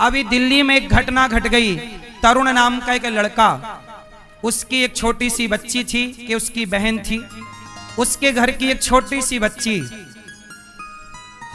अभी दिल्ली में एक घटना घट गई। तरुण नाम का एक लड़का, उसकी एक छोटी सी बच्ची थी कि उसकी बहन थी, उसके घर की एक छोटी सी बच्ची,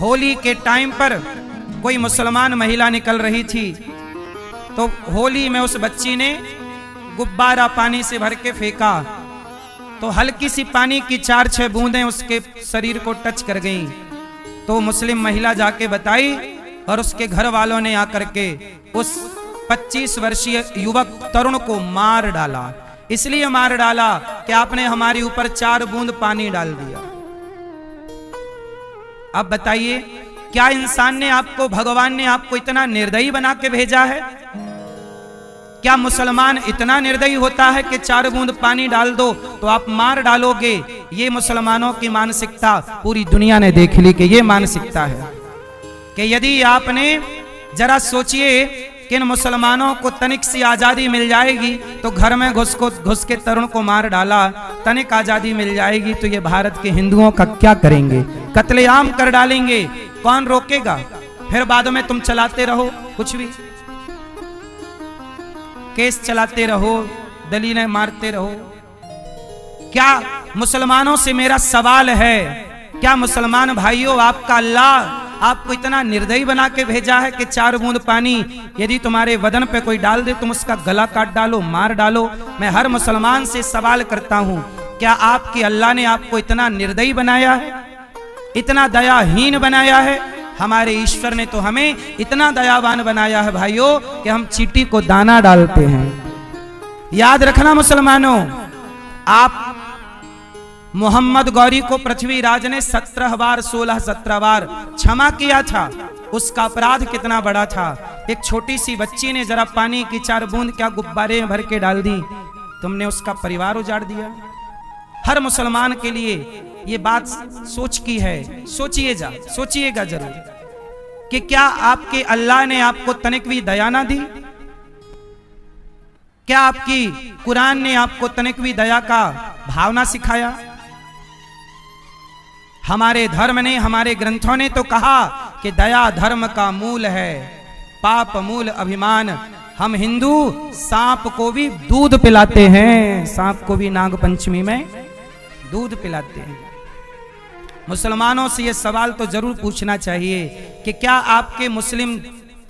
होली के टाइम पर कोई मुसलमान महिला निकल रही थी, तो होली में उस बच्ची ने गुब्बारा पानी से भर के फेंका, तो हल्की सी पानी की 4-6 बूंदें उसके शरीर को टच कर गईं। तो मुस्लिम महिला जाके बताई और उसके घर वालों ने आकर के उस 25 वर्षीय युवक तरुण को मार डाला। इसलिए मार डाला कि आपने हमारे ऊपर 4 बूंद पानी डाल दिया। अब बताइए, क्या इंसान ने आपको, भगवान ने आपको इतना निर्दयी बना के भेजा है? क्या मुसलमान इतना निर्दयी होता है कि 4 बूंद पानी डाल दो तो आप मार डालोगे? ये मुसलमानों की मानसिकता पूरी दुनिया ने देख ली कि ये मानसिकता है कि यदि आपने, जरा सोचिए कि इन मुसलमानों को तनिक सी आजादी मिल जाएगी तो घर में घुस के तरुण को मार डाला, तनिक आजादी मिल जाएगी तो ये भारत के हिंदुओं का क्या करेंगे? कत्लेआम कर डालेंगे। कौन रोकेगा? फिर बाद में तुम चलाते रहो कुछ भी, केस चलाते रहो, दलीलें मारते रहो। क्या मुसलमानों से मेरा सवाल है, क्या मुसलमान भाइयों, आपका अल्लाह आपको इतना निर्दयी बना के भेजा है कि 4 बूंद पानी यदि तुम्हारे बदन पे कोई डाल दे तुम उसका गला काट डालो, मार डालो? मैं हर मुसलमान से सवाल करता हूं, क्या आपके अल्लाह ने आपको इतना निर्दयी बनाया है, इतना दयाहीन बनाया है? हमारे ईश्वर ने तो हमें इतना दयावान बनाया है भाइयों कि हम चींटी को दाना डालते हैं। याद रखना मुसलमानों, आप मोहम्मद गौरी को पृथ्वीराज ने 17 बार 16-17 बार क्षमा किया था। उसका अपराध कितना बड़ा था। एक छोटी सी बच्ची ने जरा पानी की 4 बूंद क्या गुब्बारे में भर के डाल दी, तुमने उसका परिवार उजाड़ दिया। हर मुसलमान के लिए ये बात सोच की है, सोचिएगा जरूर कि क्या आपके अल्लाह ने आपको तनिक भी दया ना दी? क्या आपकी कुरान ने आपको तनिक भी दया का भावना सिखाया? हमारे धर्म ने, हमारे ग्रंथों ने तो कहा कि दया धर्म का मूल है, पाप मूल अभिमान। हम हिंदू सांप को भी दूध पिलाते हैं, सांप को भी नाग पंचमी में दूध पिलाते हैं। मुसलमानों से यह सवाल तो जरूर पूछना चाहिए कि क्या आपके मुस्लिम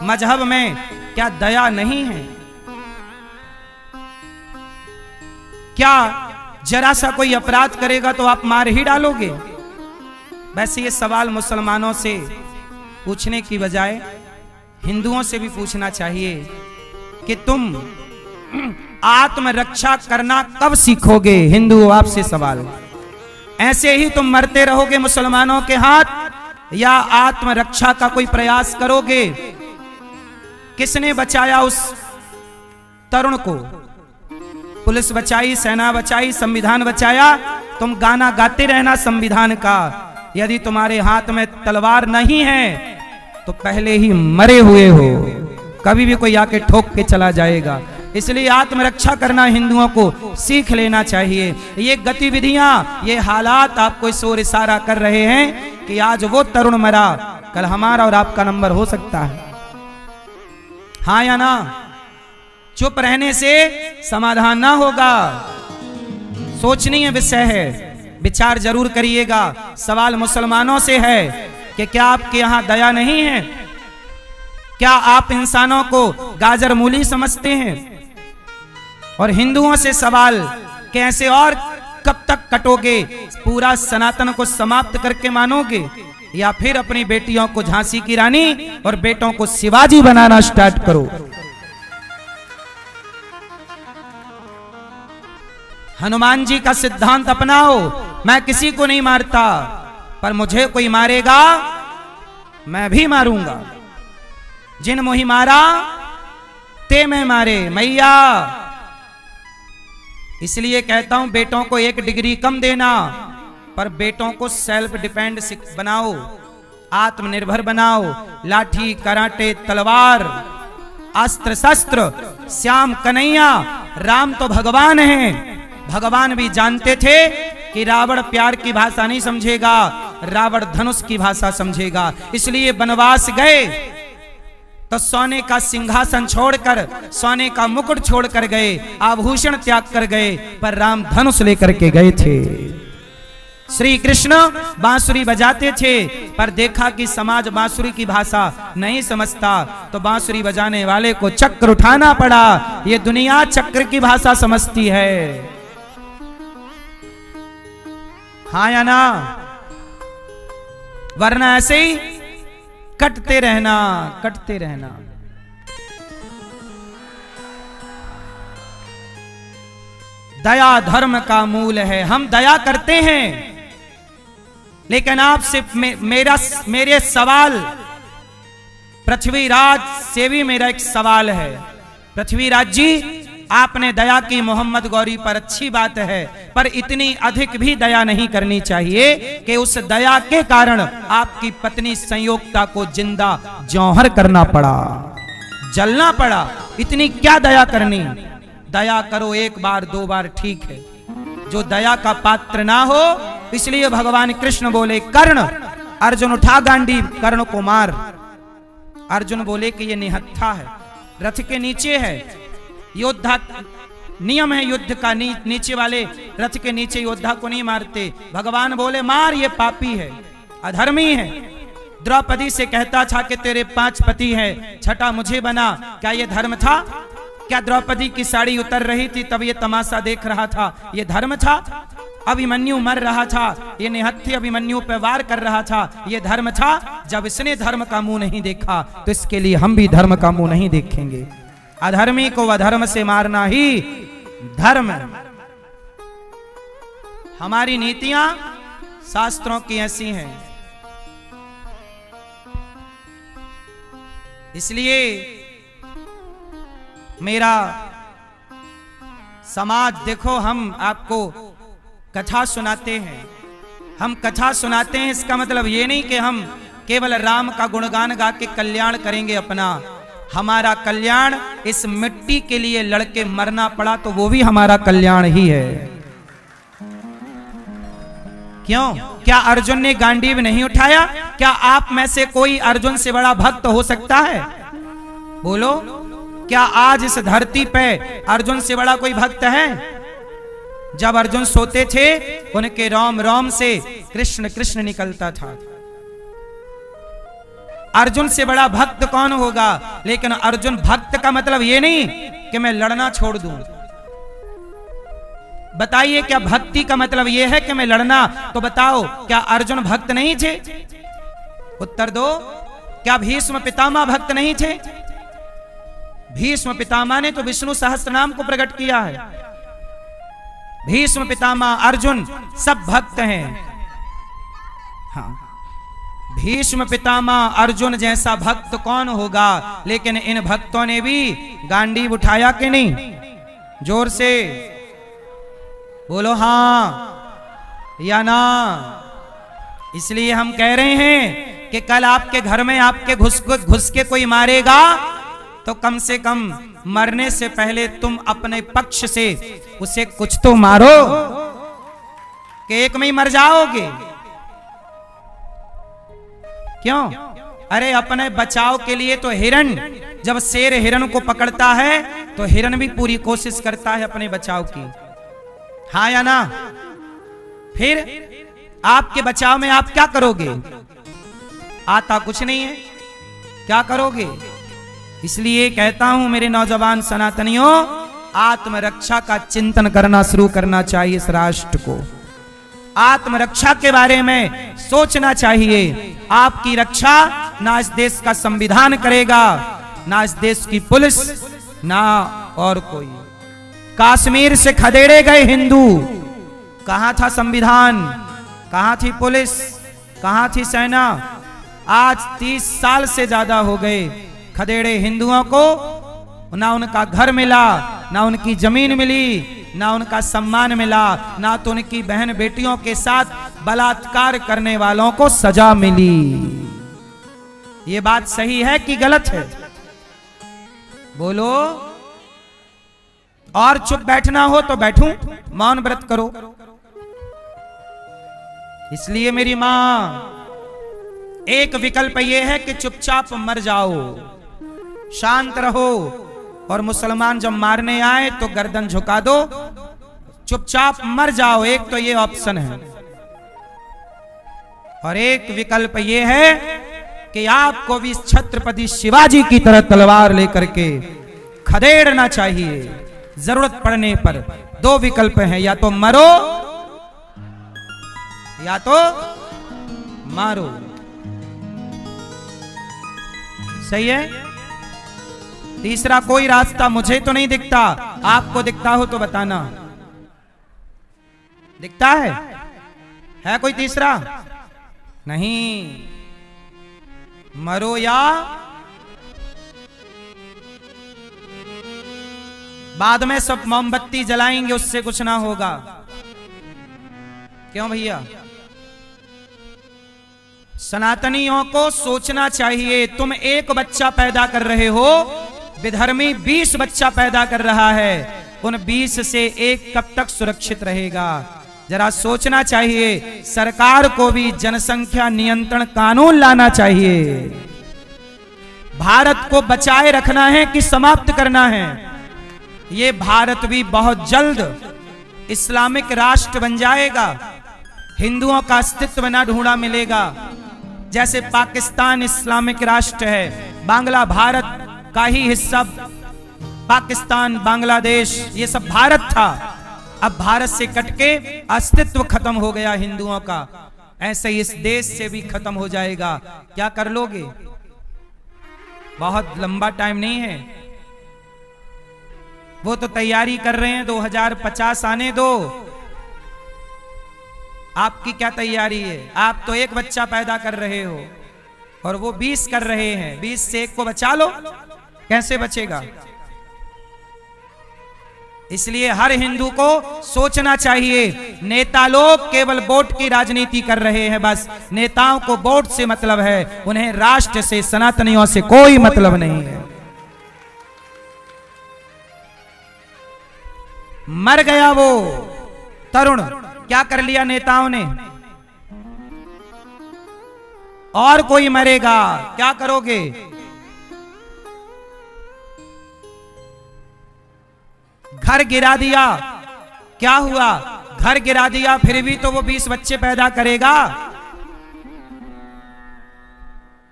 मजहब में क्या दया नहीं है? क्या जरा सा कोई अपराध करेगा तो आप मार ही डालोगे? वैसे ये सवाल मुसलमानों से पूछने की बजाय हिंदुओं से भी पूछना चाहिए कि तुम आत्मरक्षा करना कब सीखोगे? हिंदू आपसे सवाल, ऐसे ही तुम मरते रहोगे मुसलमानों के हाथ या आत्मरक्षा का कोई प्रयास करोगे? किसने बचाया उस तरुण को? पुलिस बचाई, सेना बचाई, संविधान बचाया? तुम गाना गाते रहना संविधान का। यदि तुम्हारे हाथ में तलवार नहीं है तो पहले ही मरे हुए हो, कभी भी कोई आके ठोक के चला जाएगा। इसलिए आत्मरक्षा करना हिंदुओं को सीख लेना चाहिए। ये गतिविधियां, ये हालात आपको इस ओर इशारा कर रहे हैं कि आज वो तरुण मरा, कल हमारा और आपका नंबर हो सकता है। हाँ या ना? चुप रहने से समाधान ना होगा, सोचनीय विषय है, विचार जरूर करिएगा। सवाल मुसलमानों से है कि क्या आपके यहां दया नहीं है? क्या आप इंसानों को गाजर मूली समझते हैं? और हिंदुओं से सवाल, कैसे और कब तक कटोगे? पूरा सनातन को समाप्त करके मानोगे या फिर अपनी बेटियों को झांसी की रानी और बेटों को शिवाजी बनाना स्टार्ट करो? हनुमान जी का सिद्धांत अपनाओ, मैं किसी को नहीं मारता, पर मुझे कोई मारेगा मैं भी मारूंगा। जिन मोहि मारा ते मैं मारे मैया। इसलिए कहता हूं बेटों को 1 डिग्री कम देना, पर बेटों को सेल्फ डिपेंड बनाओ, आत्मनिर्भर बनाओ। लाठी, कराटे, तलवार, अस्त्र शस्त्र, श्याम कन्हैया, राम तो भगवान हैं। भगवान भी जानते थे कि रावण प्यार की भाषा नहीं समझेगा, रावण धनुष की भाषा समझेगा। इसलिए वनवास गए। तो सोने का सिंहासन छोड़कर, सोने का मुकुट छोड़कर गए, आभूषण त्याग कर गए, पर राम धनुष लेकर के गए थे। श्री कृष्ण बांसुरी बजाते थे, पर देखा कि समाज बांसुरी की भाषा नहीं समझता, तो बांसुरी बजाने वाले को चक्र उठाना पड़ा। ये दुनिया चक्र की भाषा समझती है, हाँ या ना? वरना ऐसे ही कटते रहना, कटते रहना। दया धर्म का मूल है। हम दया करते हैं, लेकिन आपसे मेरे सवाल, पृथ्वीराज से भी मेरा एक सवाल है। पृथ्वीराज जी, आपने दया की मोहम्मद गौरी पर, अच्छी बात है, पर इतनी अधिक भी दया नहीं करनी चाहिए कि उस दया के कारण आपकी पत्नी संयोगता को जिंदा जौहर करना पड़ा, जलना पड़ा। इतनी क्या दया करनी? दया करो एक बार दो बार ठीक है, जो दया का पात्र ना हो। इसलिए भगवान कृष्ण बोले, कर्ण, अर्जुन उठा गांडी, कर्ण को मार। अर्जुन बोले कि ये निहत्था है, रथ के नीचे है, योद्धा, नियम है युद्ध का, नीचे वाले रथ के नीचे योद्धा को नहीं मारते। भगवान बोले, मार, ये पापी है, अधर्मी है। द्रौपदी से कहता था कि तेरे 5 पति हैं, छठा मुझे बना, क्या ये धर्म था? क्या द्रौपदी की साड़ी उतर रही थी तब ये तमाशा देख रहा था, ये धर्म था? अभिमन्यु मर रहा था, ये निहत्थी अभिमन्यु पे वार कर रहा था, ये धर्म था? जब इसने धर्म का मुंह नहीं देखा, तो इसके लिए हम भी धर्म का मुंह नहीं देखेंगे। अधर्मी को अधर्म से मारना ही धर्म। हमारी नीतियां शास्त्रों की ऐसी हैं। इसलिए मेरा समाज, देखो, हम आपको कथा सुनाते हैं, हम कथा सुनाते हैं, इसका मतलब ये नहीं कि हम केवल राम का गुणगान गा के कल्याण करेंगे अपना। हमारा कल्याण, इस मिट्टी के लिए लड़के मरना पड़ा तो वो भी हमारा कल्याण ही है। क्यों? क्या अर्जुन ने गांडीव नहीं उठाया? क्या आप में से कोई अर्जुन से बड़ा भक्त हो सकता है? बोलो, क्या आज इस धरती पे अर्जुन से बड़ा कोई भक्त है? जब अर्जुन सोते थे, उनके रोम रोम से कृष्ण कृष्ण निकलता था। अर्जुन से बड़ा भक्त कौन होगा? लेकिन अर्जुन भक्त का मतलब ये नहीं कि मैं लड़ना छोड़ दूं। बताइए, क्या भक्ति का मतलब ये है कि मैं लड़ना? तो बताओ, क्या अर्जुन भक्त नहीं थे? उत्तर दो। क्या भीष्म पितामह भक्त नहीं थे? भीष्म पितामह ने तो विष्णु सहस्त्रनाम को प्रकट किया है। भीष्म पितामह, अर्जुन, सब भक्त हैं। हाँ, भीष्म पितामह अर्जुन जैसा भक्त कौन होगा? लेकिन इन भक्तों ने भी गांडीव उठाया कि नहीं? जोर से बोलो, हाँ या ना। इसलिए हम कह रहे हैं कि कल आपके घर में आपके घुस के कोई मारेगा, तो कम से कम मरने से पहले तुम अपने पक्ष से उसे कुछ तो मारो, कि एक में ही मर जाओगे। क्यों? अरे अपने बचाव के लिए तो हिरण, जब शेर हिरण को पकड़ता है तो हिरण भी पूरी कोशिश करता है अपने बचाव की, हाँ या ना? फिर आपके बचाव में आप क्या करोगे? आता कुछ नहीं है, क्या करोगे? इसलिए कहता हूं मेरे नौजवान सनातनियों, आत्मरक्षा का चिंतन करना शुरू करना चाहिए। इस राष्ट्र को आत्मरक्षा के बारे में सोचना चाहिए। आपकी रक्षा ना इस देश का संविधान करेगा, ना इस देश की पुलिस, ना और कोई। कश्मीर से खदेड़े गए हिंदू, कहां था संविधान? कहां थी पुलिस? कहां थी सेना? आज 30 साल से ज्यादा हो गए खदेड़े हिंदुओं को, ना उनका घर मिला, ना उनकी जमीन मिली, ना उनका सम्मान मिला, ना तो उनकी बहन बेटियों के साथ बलात्कार करने वालों को सजा मिली। ये बात सही है कि गलत है? बोलो। और चुप बैठना हो तो बैठूं, मौन व्रत करो। इसलिए मेरी मां, एक विकल्प यह है कि चुपचाप मर जाओ, शांत रहो, और मुसलमान जब मारने आए तो गर्दन झुका दो, चुपचाप मर जाओ। एक तो ये ऑप्शन है, और एक विकल्प ये है कि आपको भी छत्रपति शिवाजी की तरह तलवार लेकर के खदेड़ना चाहिए जरूरत पड़ने पर। दो विकल्प हैं, या तो मरो या तो मारो। सही है? तीसरा कोई रास्ता मुझे तो नहीं दिखता, आपको दिखता हो तो बताना। दिखता है कोई तीसरा? नहीं। मरो या बाद में सब मोमबत्ती जलाएंगे, उससे कुछ ना होगा। क्यों भैया? सनातनियों को सोचना चाहिए। तुम एक बच्चा पैदा कर रहे हो, विधर्मी 20 बच्चा पैदा कर रहा है, उन 20 से एक कब तक सुरक्षित रहेगा? जरा सोचना चाहिए। सरकार को भी जनसंख्या नियंत्रण कानून लाना चाहिए। भारत को बचाए रखना है कि समाप्त करना है? ये भारत भी बहुत जल्द इस्लामिक राष्ट्र बन जाएगा, हिंदुओं का अस्तित्व ना ढूंढा मिलेगा। जैसे पाकिस्तान इस्लामिक राष्ट्र है, बांग्ला भारत का ही हिस्सा, पाकिस्तान, बांग्लादेश ये सब भारत था। अब भारत से कटके अस्तित्व खत्म हो गया हिंदुओं का, ऐसे इस देश से भी खत्म हो जाएगा। क्या कर लोगे? बहुत लंबा टाइम नहीं है, वो तो तैयारी कर रहे हैं। 2050 आने दो। आपकी क्या तैयारी है? आप तो एक बच्चा पैदा कर रहे हो और वो 20 कर रहे हैं। 20 से एक को बचा लो, कैसे बचेगा? इसलिए हर हिंदू को सोचना चाहिए। नेता लोग केवल वोट की राजनीति कर रहे हैं, बस नेताओं को वोट से मतलब है, उन्हें राष्ट्र से, सनातनियों से कोई मतलब नहीं है। मर गया वो तरुण, क्या कर लिया नेताओं ने? और कोई मरेगा, क्या करोगे? घर गिरा दिया, क्या हुआ? घर गिरा दिया, फिर भी तो वो 20 बच्चे पैदा करेगा।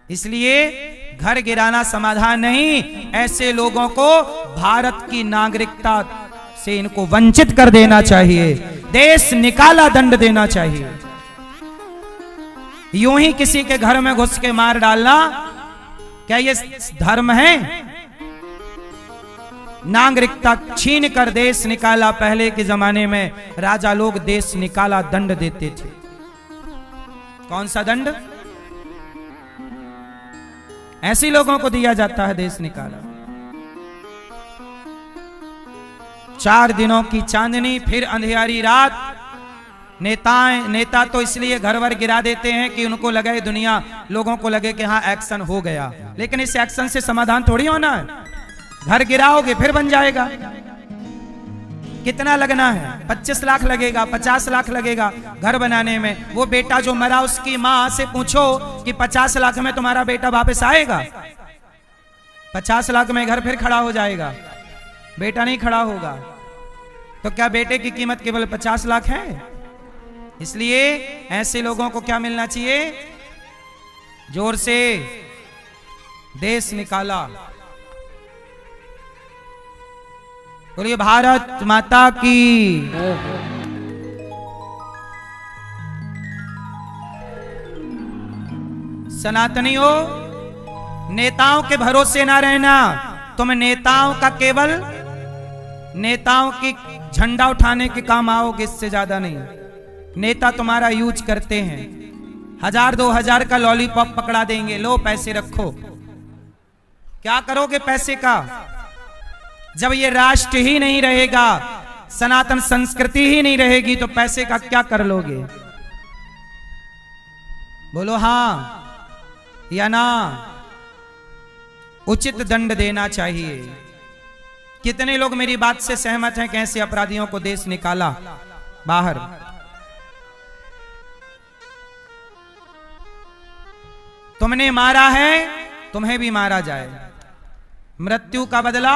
इसलिए घर गिराना समाधान नहीं। ऐसे लोगों को भारत की नागरिकता से इनको वंचित कर देना चाहिए, देश निकाला दंड देना चाहिए। यूं ही किसी के घर में घुस के मार डालना, क्या ये धर्म है? नागरिकता छीन कर देश निकाला। पहले के जमाने में राजा लोग देश निकाला दंड देते थे। कौन सा दंड? ऐसे लोगों को दिया जाता है देश निकाला। 4 दिनों की चांदनी, फिर अंधेरी रात। नेता तो इसलिए घर वर गिरा देते हैं कि उनको लगे, दुनिया लोगों को लगे कि हाँ एक्शन हो गया, लेकिन इस एक्शन से समाधान थोड़ी होना है। घर गिराओगे फिर बन जाएगा। कितना लगना है? 25 लाख लगेगा, 50 लाख लगेगा घर बनाने में। वो बेटा जो मरा उसकी मां से पूछो कि 50 लाख में तुम्हारा बेटा वापस आएगा? 50 लाख में घर फिर खड़ा हो जाएगा, बेटा नहीं खड़ा होगा। तो क्या बेटे की कीमत केवल 50 लाख है? इसलिए ऐसे लोगों को क्या मिलना चाहिए? जोर से देश निकाला। बोलिए भारत माता की। सनातनियों, नेताओं के भरोसे ना रहना। तुम नेताओं का केवल नेताओं की झंडा उठाने के काम आओगे, इससे ज्यादा नहीं। नेता तुम्हारा यूज करते हैं, 1000-2000 का लॉलीपॉप पकड़ा देंगे, लो पैसे रखो। क्या करोगे पैसे का? जब ये राष्ट्र ही नहीं रहेगा, सनातन संस्कृति ही नहीं रहेगी, तो पैसे का क्या कर लोगे? बोलो हाँ या ना। उचित दंड देना चाहिए। कितने लोग मेरी बात से सहमत हैं? कैसे अपराधियों को देश निकाला बाहर? तुमने मारा है, तुम्हें भी मारा जाए। मृत्यु का बदला